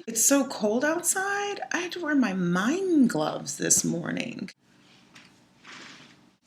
It's so cold outside. I had to wear my mime gloves this morning.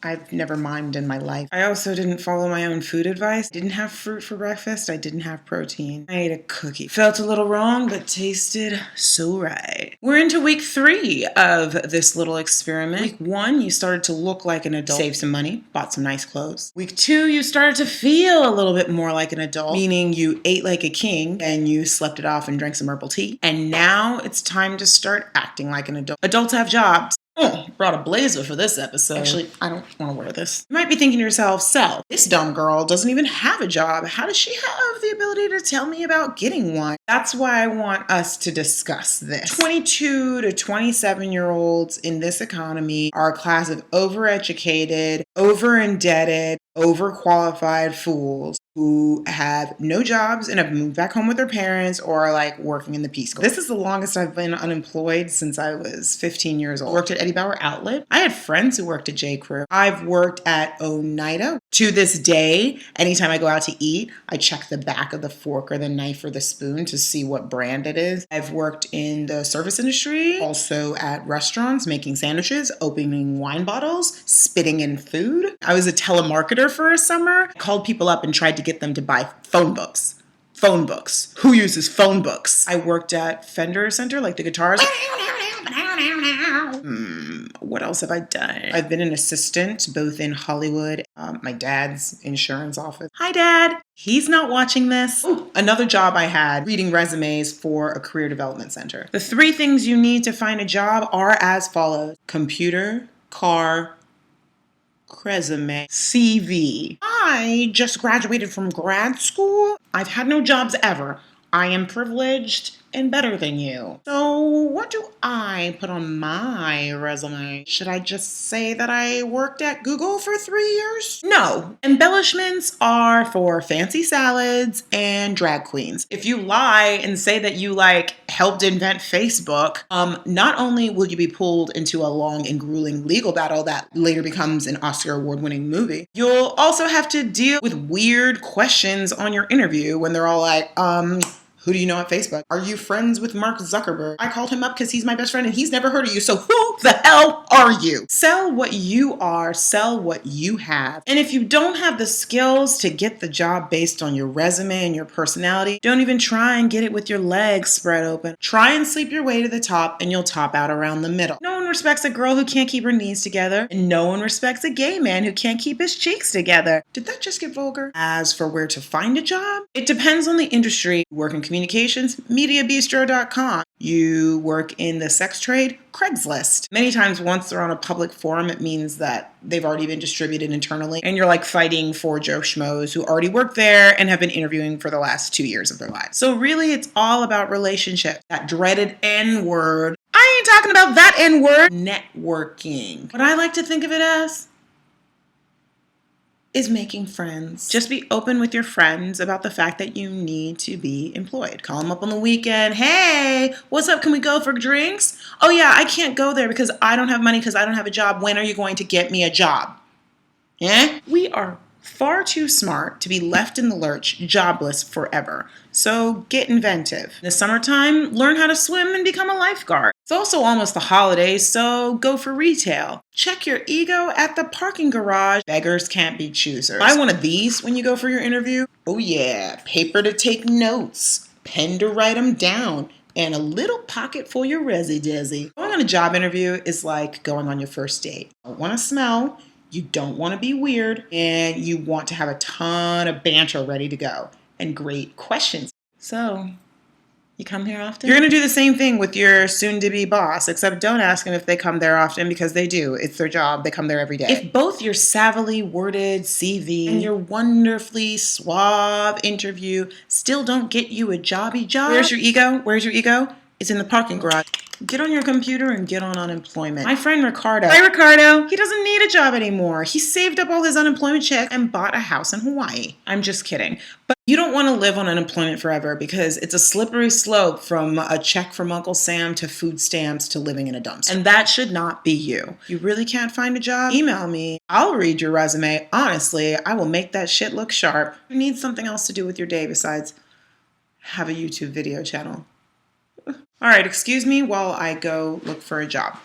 I've never mimed in my life. I also didn't follow my own food advice. Didn't have fruit for breakfast. I didn't have protein. I ate a cookie. Felt a little wrong, but tasted so right. We're into week 3 of this little experiment. Week 1, you started to look like an adult. Saved some money, bought some nice clothes. Week 2, you started to feel a little bit more like an adult, meaning you ate like a king and you slept it off and drank some herbal tea. And now it's time to start acting like an adult. Adults have jobs. Oh, brought a blazer for this episode. Actually, I don't want to wear this. You might be thinking to yourself, so, this dumb girl doesn't even have a job. How does she have the ability to tell me about getting one? That's why I want us to discuss this. 22 to 27-year-olds in this economy are a class of overeducated, over-indebted, overqualified fools who have no jobs and have moved back home with their parents or are like working in the Peace Corps. This is the longest I've been unemployed since I was 15 years old. I worked at Eddie Bauer Outlet. I had friends who worked at J. Crew. I've worked at Oneida. To this day, anytime I go out to eat, I check the back of the fork or the knife or the spoon to see what brand it is. I've worked in the service industry, also at restaurants, making sandwiches, opening wine bottles, spitting in food. I was a telemarketer for a summer. I called people up and tried to get them to buy phone books. Phone books. Who uses phone books? I worked at Fender Center, like the guitars. What else have I done? I've been an assistant both in Hollywood, my dad's insurance office. Hi, Dad. He's not watching this. Ooh, another job I had, reading resumes for a career development center. The 3 things you need to find a job are as follows: computer, car, resume, CV. I just graduated from grad school. I've had no jobs ever. I am privileged and better than you. So what do I put on my resume? Should I just say that I worked at Google for 3 years? No. Embellishments are for fancy salads and drag queens. If you lie and say that you helped invent Facebook, not only will you be pulled into a long and grueling legal battle that later becomes an Oscar award-winning movie, you'll also have to deal with weird questions on your interview when they're all like, who do you know at Facebook? Are you friends with Mark Zuckerberg? I called him up because he's my best friend and he's never heard of you. So who the hell are you? Sell what you are. Sell what you have. And if you don't have the skills to get the job based on your resume and your personality, don't even try and get it with your legs spread open. Try and sleep your way to the top and you'll top out around the middle. No one respects a girl who can't keep her knees together, and no one respects a gay man who can't keep his cheeks together. Did that just get vulgar? As for where to find a job, it depends on the industry. Work in communications, MediaBistro.com. You work in the sex trade, Craigslist. Many times once they're on a public forum, it means that they've already been distributed internally and you're fighting for Joe Schmoes who already work there and have been interviewing for the last 2 years of their lives. So really it's all about relationship. That dreaded N word. I ain't talking about that N word. Networking. What I like to think of it as is making friends. Just be open with your friends about the fact that you need to be employed. Call them up on the weekend. Hey, what's up? Can we go for drinks? Oh yeah, I can't go there because I don't have money because I don't have a job. When are you going to get me a job? Yeah? We are far too smart to be left in the lurch, jobless forever. So get inventive. In the summertime, learn how to swim and become a lifeguard. It's also almost the holidays, so go for retail. Check your ego at the parking garage. Beggars can't be choosers. Buy one of these when you go for your interview. Oh yeah, paper to take notes, pen to write them down, and a little pocket for your resi-desi. Going on a job interview is like going on your first date. You don't want to smell, you don't want to be weird, and you want to have a ton of banter ready to go and great questions. So, you come here often? You're going to do the same thing with your soon-to-be boss, except don't ask them if they come there often because they do. It's their job. They come there every day. If both your savvily worded CV and your wonderfully suave interview still don't get you a jobby job, where's your ego? Where's your ego? It's in the parking garage. Get on your computer and get on unemployment. My friend Ricardo. Hi, Ricardo. He doesn't need a job anymore. He saved up all his unemployment checks and bought a house in Hawaii. I'm just kidding. But you don't want to live on unemployment forever because it's a slippery slope from a check from Uncle Sam to food stamps to living in a dumpster. And that should not be you. You really can't find a job? Email me. I'll read your resume. Honestly, I will make that shit look sharp. You need something else to do with your day besides have a YouTube video channel. All right, excuse me while I go look for a job.